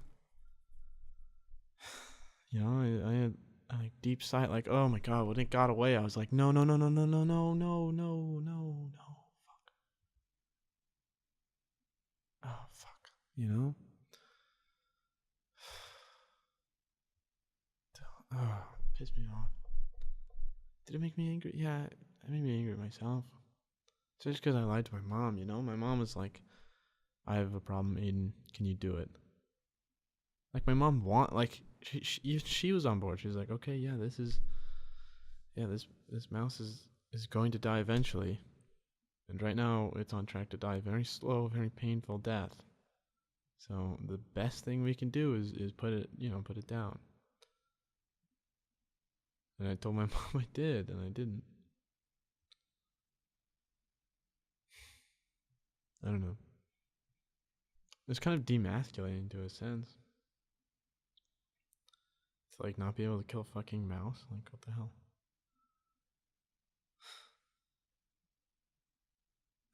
Speaker 1: I had like deep sight, like, oh my god, when it got away, I was like, no, no, no, no, no, no, no, no, no, no, no, fuck. Oh fuck. Oh, pissed me off. Did it make me angry? Yeah, it made me angry at myself. It's just because I lied to my mom, My mom was like, I have a problem, Aidan. Can you do it? Like, my mom she was on board. She was like, okay, yeah, this mouse is going to die eventually. And right now, it's on track to die a very slow, very painful death. So the best thing we can do is put it down. And I told my mom I did, and I didn't. I don't know. It's kind of demasculating to a sense. It's like not being able to kill a fucking mouse. Like, what the hell?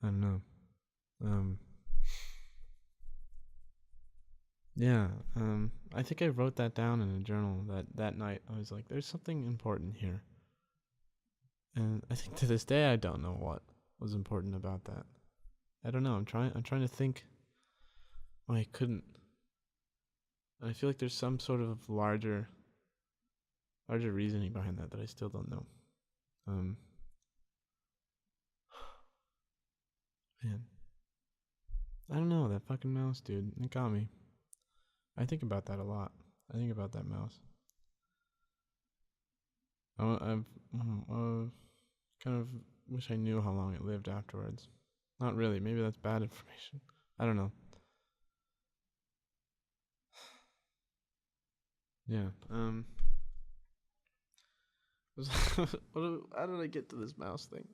Speaker 1: I don't know. Yeah. I think I wrote that down in a journal that night. I was like, there's something important here. And I think to this day I don't know what was important about that. I don't know. I'm trying to think. I couldn't. I feel like there's some sort of larger reasoning behind that I still don't know. Man. I don't know, that fucking mouse, dude. It got me. I think about that a lot. I think about that mouse. I've kind of wish I knew how long it lived afterwards. Not really. Maybe that's bad information. I don't know. Yeah. How did I get to this mouse thing?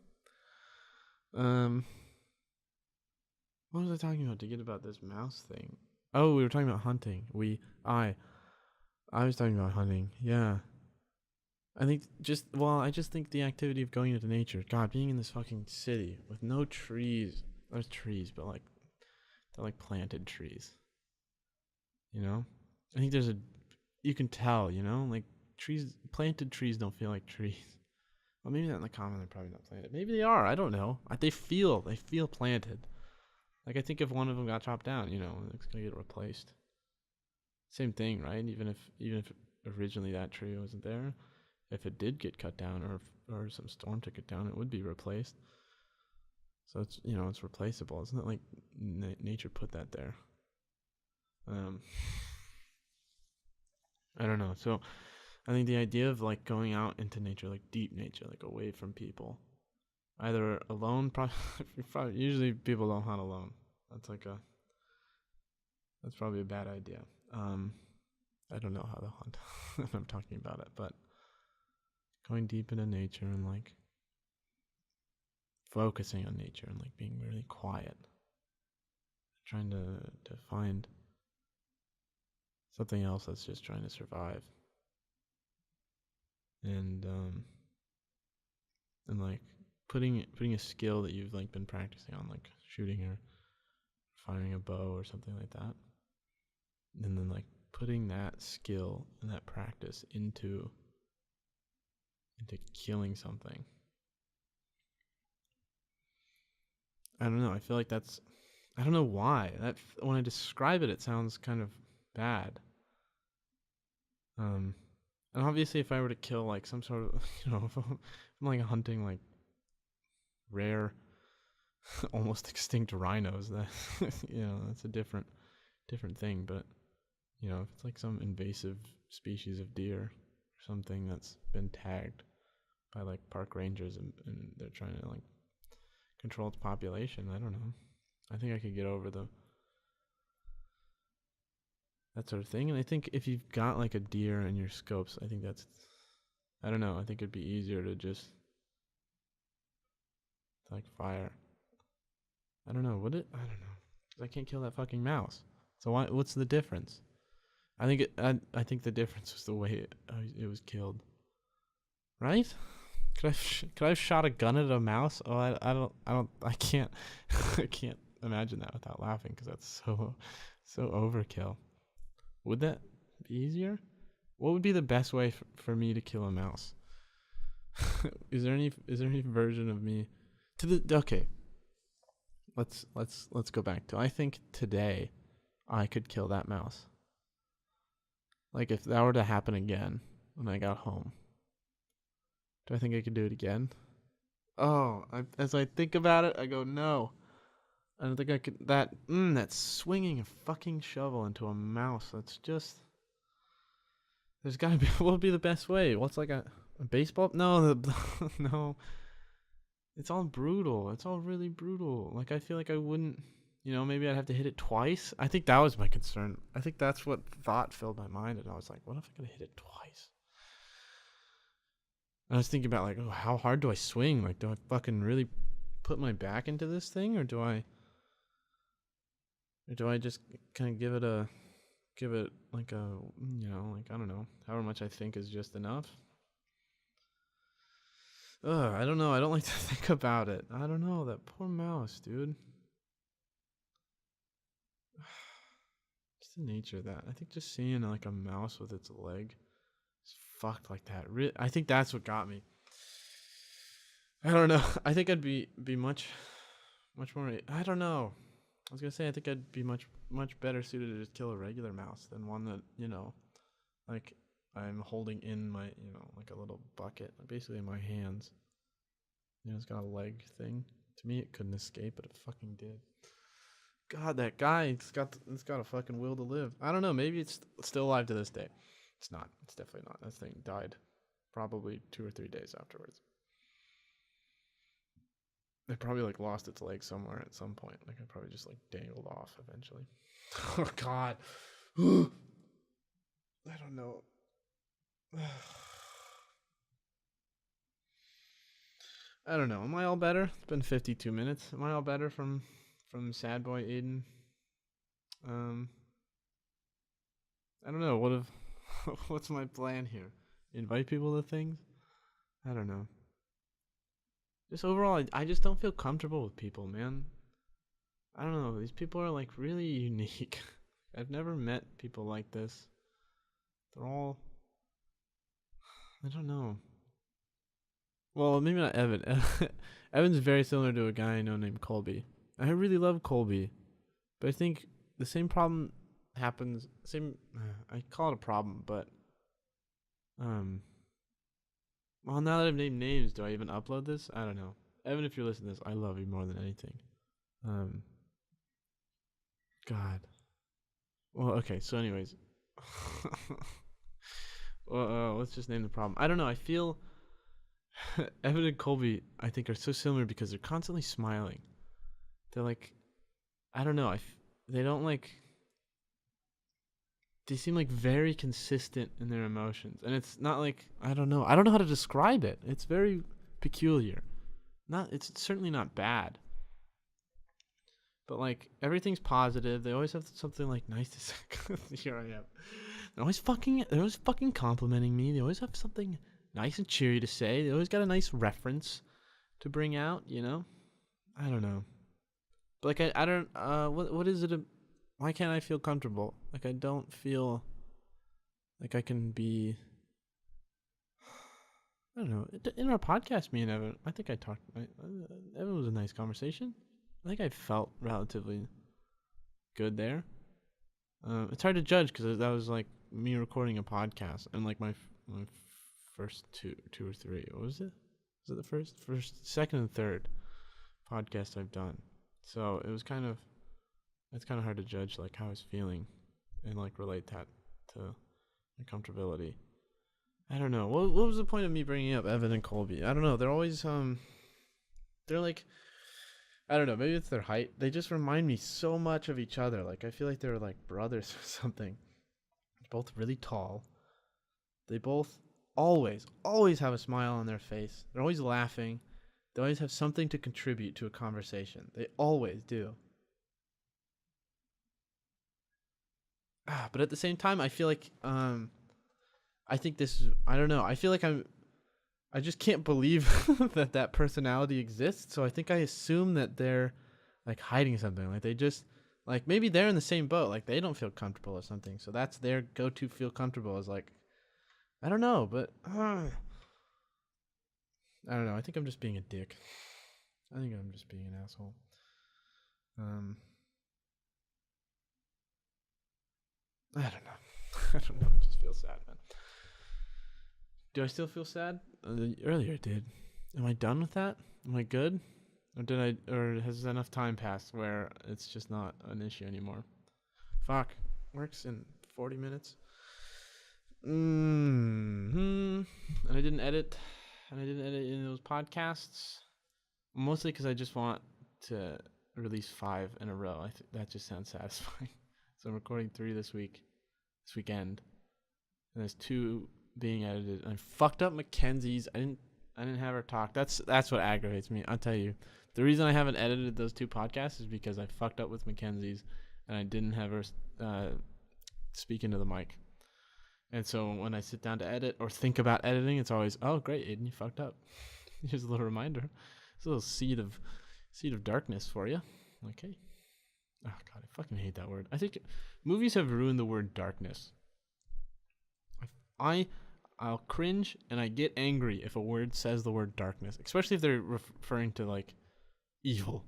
Speaker 1: What was I talking about to get about this mouse thing? Oh, we were talking about hunting. I was talking about hunting. Yeah. I just think the activity of going into nature. God, being in this fucking city with no trees. There's trees, but like, they're like planted trees. I think you can tell, like planted trees don't feel like trees. Well, maybe not in the common, they're probably not planted. Maybe they are, I don't know. They feel planted. Like, I think if one of them got chopped down, it's gonna get replaced. Same thing, right? Even if originally that tree wasn't there, if it did get cut down, or some storm took it down, it would be replaced. So it's it's replaceable. It's not like nature put that there. I don't know. So I think the idea of like going out into nature, like deep nature, like away from people, either alone, probably usually people don't hunt alone. That's probably a bad idea. I don't know how to hunt. I'm talking about it, but going deep into nature and like focusing on nature and like being really quiet, trying to find something else that's just trying to survive, and like putting a skill that you've like been practicing on, like shooting or firing a bow or something like that, and then like putting that skill and that practice into killing something. I don't know. I feel like I don't know why. When I describe it, it sounds kind of bad. And obviously, if I were to kill like some sort of, if I'm like hunting like rare, almost extinct rhinos, that that's a different thing. But if it's like some invasive species of deer or something that's been tagged by like park rangers and they're trying to like control its population, I don't know. I think I could get over that sort of thing. And I think if you've got like a deer in your scopes, I think that's, I don't know, I think it'd be easier to just like fire. I don't know. I don't know. 'Cause I can't kill that fucking mouse. So what's the difference? I think I think the difference was the way it was killed. Right? Could I have shot a gun at a mouse? Oh, I can't I can't imagine that without laughing because that's so overkill. Would that be easier? What would be the best way for me to kill a mouse? Is there any version of me okay. Let's go back to, I think today I could kill that mouse. Like if that were to happen again when I got home. Do I think I could do it again? As I think about it, I go, no. I don't think I could. That's swinging a fucking shovel into a mouse. That's just. There's gotta be. What would be the best way? What's like a baseball? No, no. It's all brutal. It's all really brutal. Like I feel like I wouldn't. Maybe I'd have to hit it twice. I think that was my concern. I think that's what thought filled my mind, and I was like, what if I gotta hit it twice? I was thinking about like, how hard do I swing? Like, do I fucking really put my back into this thing, or do I just kind of give it like a, like, I don't know, however much I think is just enough. I don't know. I don't like to think about it. I don't know. That poor mouse, dude. Just the nature of that. I think just seeing like a mouse with its leg fucked like that. I think that's what got me. I don't know. I think I'd be much more. I don't know. I was gonna say I think I'd be much better suited to just kill a regular mouse than one that like I'm holding in my like a little bucket, basically in my hands. It's got a leg thing. To me, it couldn't escape, but it fucking did. God, that guy, it's got a fucking will to live. I don't know. Maybe it's still alive to this day. It's not. It's definitely not. That thing died probably 2 or 3 days afterwards. It probably like lost its leg somewhere at some point. Like it probably just like dangled off eventually. Oh God. I don't know. I don't know. Am I all better? It's been 52 minutes. Am I all better from sad boy Aidan? I don't know. What's my plan here? Invite people to things? I don't know. Just overall, I just don't feel comfortable with people, man. I don't know. These people are like really unique. I've never met people like this. They're all, I don't know. Well, maybe not Evan. Evan's very similar to a guy I know named Colby. I really love Colby, but I think the same problem happens. I call it a problem, but well, now that I've named names, do I even upload this? I don't know. Evan, if you're listening to this, I love you more than anything. God. Well, okay. So, anyways, well, let's just name the problem. I don't know. I feel Evan and Colby, I think, are so similar because they're constantly smiling. They're like, I don't know. They don't like. They seem like very consistent in their emotions, and it's not like I don't know how to describe it. It's very peculiar. It's certainly not bad, but like everything's positive. They always have something like nice to say. Here I am. They're always fucking complimenting me. They always have something nice and cheery to say. They always got a nice reference to bring out. I don't know. But like I don't. What is it? Why can't I feel comfortable? Like I don't feel like I can be. I don't know. In our podcast, me and Evan, I think I talked. Evan was a nice conversation. I think I felt relatively good there. It's hard to judge because that was like me recording a podcast and like my first two or three. What was it? Was it the first, second, and third podcast I've done? So it was it's kind of hard to judge like how I was feeling and like relate that to my comfortability. I don't know. What was the point of me bringing up Evan and Colby? I don't know. They're always they're like, I don't know. Maybe it's their height. They just remind me so much of each other. Like I feel like they're like brothers or something. both really tall. They both always have a smile on their face. They're always laughing. They always have something to contribute to a conversation. They always do. But at the same time, I feel like I think I don't know. I feel like I just can't believe that personality exists. So I think I assume that they're like hiding something. Like they just like maybe they're in the same boat. Like they don't feel comfortable or something. So that's their go-to feel comfortable is like, I don't know, but I don't know. I think I'm just being a dick. I think I'm just being an asshole. I don't know. I don't know. I just feel sad, man. Do I still feel sad? Earlier I did. Am I done with that? Am I good? Or has enough time passed where it's just not an issue anymore? Fuck. Works in 40 minutes. And I didn't edit. And I didn't edit in those podcasts. Mostly because I just want to release 5 in a row. I think that just sounds satisfying. So I'm recording 3 this weekend. And there's 2 being edited. And I fucked up Mackenzie's. I didn't have her talk. That's what aggravates me. I'll tell you. The reason I haven't edited those 2 podcasts is because I fucked up with Mackenzie's and I didn't have her speak into the mic. And so when I sit down to edit or think about editing, it's always, oh great, Aidan, you fucked up. Here's a little reminder. It's a little seed of darkness for you. Okay. Oh god, I fucking hate that word. I think movies have ruined the word darkness. I'll cringe and I get angry if a word says the word darkness, especially if they're referring to like evil,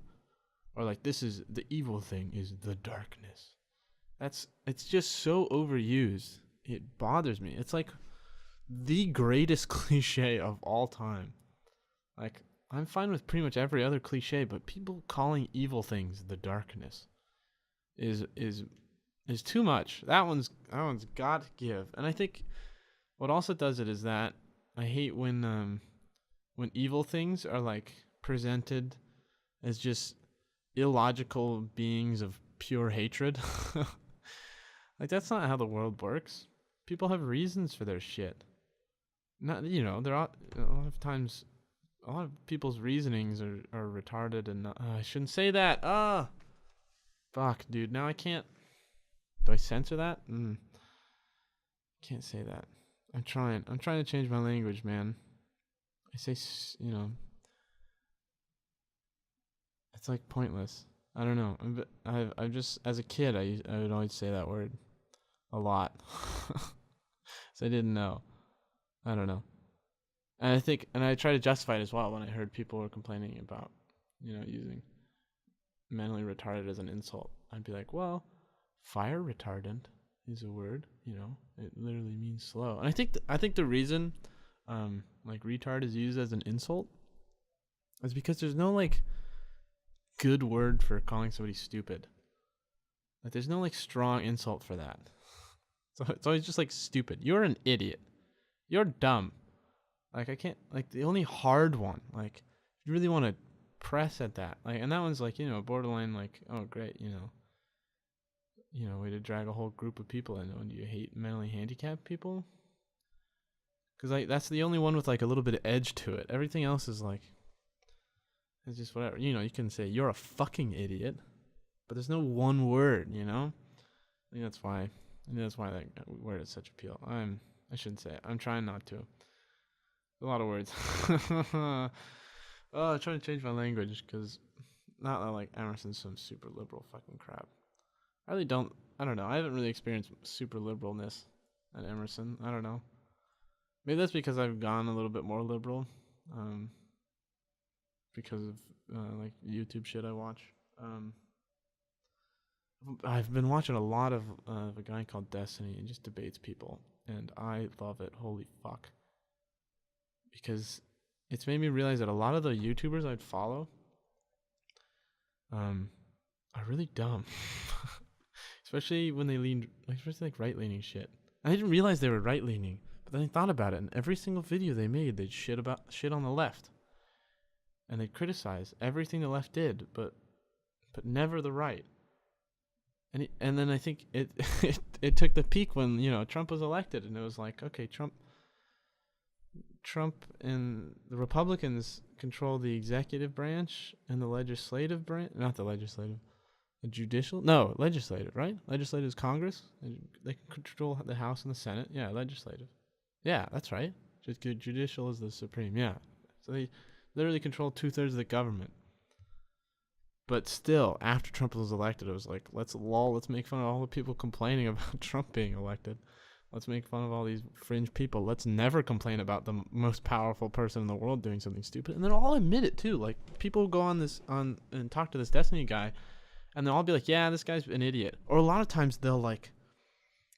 Speaker 1: or like this is the evil thing is the darkness. It's just so overused. It bothers me. It's like the greatest cliche of all time. Like I'm fine with pretty much every other cliche, but people calling evil things the darkness is too much. That one's got to give. And I think what also does it is that I hate when evil things are like presented as just illogical beings of pure hatred. Like that's not how the world works. People have reasons for their shit. Not there are a lot of times a lot of people's reasonings are retarded and I shouldn't say that. Fuck, dude. Now I can't. Do I censor that? Can't say that. I'm trying to change my language, man. I say, it's like pointless. I don't know. I just, as a kid, I would always say that word a lot. So I didn't know. I don't know. And I try to justify it as well when I heard people were complaining about, using mentally retarded as an insult. I'd be like, well, fire retardant is a word, it literally means slow. And I think the reason like retard is used as an insult is because there's no like good word for calling somebody stupid. Like there's no like strong insult for that. So it's always just like stupid. You're an idiot. You're dumb. Like I can't like the only hard one, like if you really want to press at that. Like and that one's like, borderline like, oh great, way to drag a whole group of people in. Do you hate mentally handicapped people? Because like that's the only one with like a little bit of edge to it. Everything else is like, it's just whatever. You can say you're a fucking idiot, but there's no one word. I think that's why that word is such appeal. I shouldn't say it. I'm trying not to. A lot of words. I'm trying to change my language because not that like Emerson's some super liberal fucking crap. I don't know. I haven't really experienced super liberalness at Emerson. I don't know. Maybe that's because I've gone a little bit more liberal. Because of like YouTube shit I watch. I've been watching a lot of a guy called Destiny and just debates people, and I love it. Holy fuck. Because it's made me realize that a lot of the YouTubers I'd follow are really dumb. Especially when they lean, especially like right-leaning shit. I didn't realize they were right-leaning, but then I thought about it, and every single video they made, they'd shit on the left. And they'd criticize everything the left did, but never the right. And then I think it took the peak when Trump was elected, and it was like, okay, Trump and the Republicans control the executive branch and the legislative branch, not the legislative, the judicial, no, legislative, right? Legislative is Congress. They control the House and the Senate. Yeah, legislative. Yeah, that's right. Judicial is the supreme. Yeah, so they literally control 2/3 of the government. But still, after Trump was elected, it was like, let's make fun of all the people complaining about Trump being elected. Let's make fun of all these fringe people. Let's never complain about the most powerful person in the world doing something stupid. And then I'll admit it too. Like, people go on and talk to this Destiny guy, and they'll all be like, yeah, this guy's an idiot. Or a lot of times they'll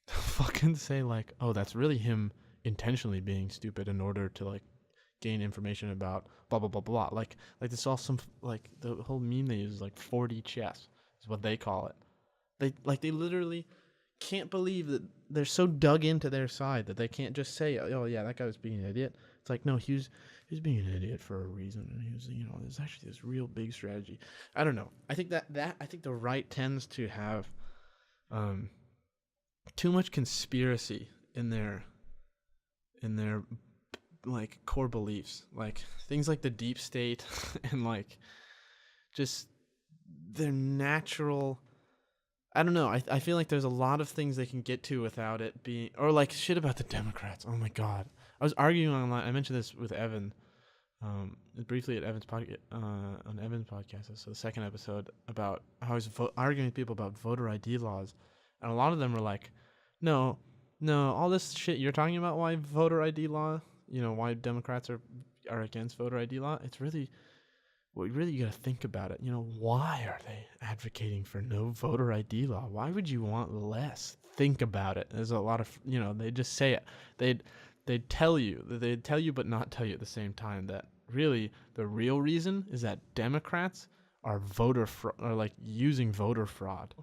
Speaker 1: fucking say like, oh, that's really him intentionally being stupid in order to like gain information about blah blah blah blah. Like this all some like the whole meme they use is like 4D chess is what they call it. They literally can't believe that they're so dug into their side that they can't just say, oh yeah, that guy was being an idiot. It's like, no, he was being an idiot for a reason, and he was, there's actually this real big strategy. I don't know. I think I think the right tends to have too much conspiracy in their like core beliefs, like things like the deep state and like just their natural, I don't know. I feel like there's a lot of things they can get to without it being, or like shit about the Democrats. Oh my God. I was arguing online. I mentioned this with Evan, briefly at Evan's podcast, on Evan's podcast. So the second episode, about how I was arguing with people about voter ID laws. And a lot of them were like, no, all this shit you're talking about, why voter ID law, why Democrats are against voter ID law, it's really, you gotta think about it. Why are they advocating for no voter ID law? Why would you want less? Think about it. There's a lot of, they just say it. They'd tell you but not tell you at the same time that really the real reason is that Democrats are are like using voter fraud.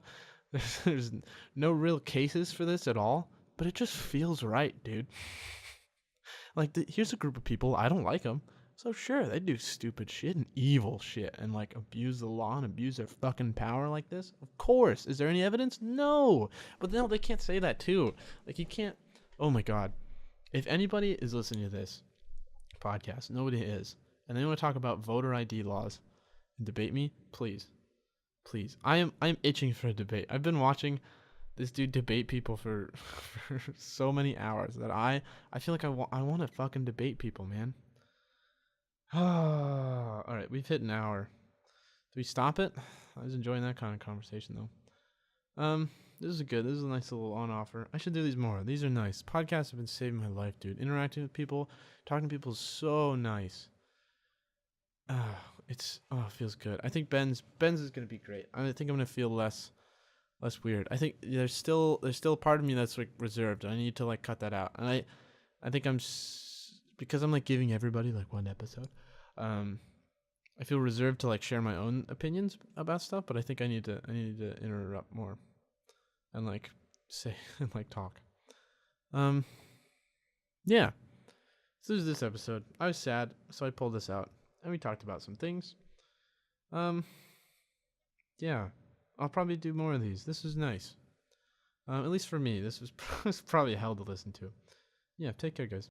Speaker 1: There's no real cases for this at all, but it just feels right, dude. Like, here's a group of people, I don't like them, so sure, they do stupid shit and evil shit and like abuse the law and abuse their fucking power like this. Of course. Is there any evidence? No. But no, they can't say that too. Like, you can't. Oh my God. If anybody is listening to this podcast, nobody is, and they want to talk about voter ID laws and debate me, please. I'm itching for a debate. I've been watching this dude debate people for so many hours that I feel like I want to fucking debate people, man. All right, we've hit an hour. Do we stop it? I was enjoying that kind of conversation though. This is good. This is a nice little on offer. I should do these more. These are nice. Podcasts have been saving my life, dude. Interacting with people, talking to people is so nice. It feels good. I think Ben's is gonna be great. I think I'm gonna feel less weird. I think there's still a part of me that's like reserved. I need to like cut that out. And I think because I'm like giving everybody like one episode. I feel reserved to like share my own opinions about stuff, but I think I need to interrupt more and like say and like talk. Yeah. So this is this episode. I was sad, so I pulled this out and we talked about some things. Yeah. I'll probably do more of these. This was nice. At least for me, this was probably hell to listen to. Yeah, take care, guys.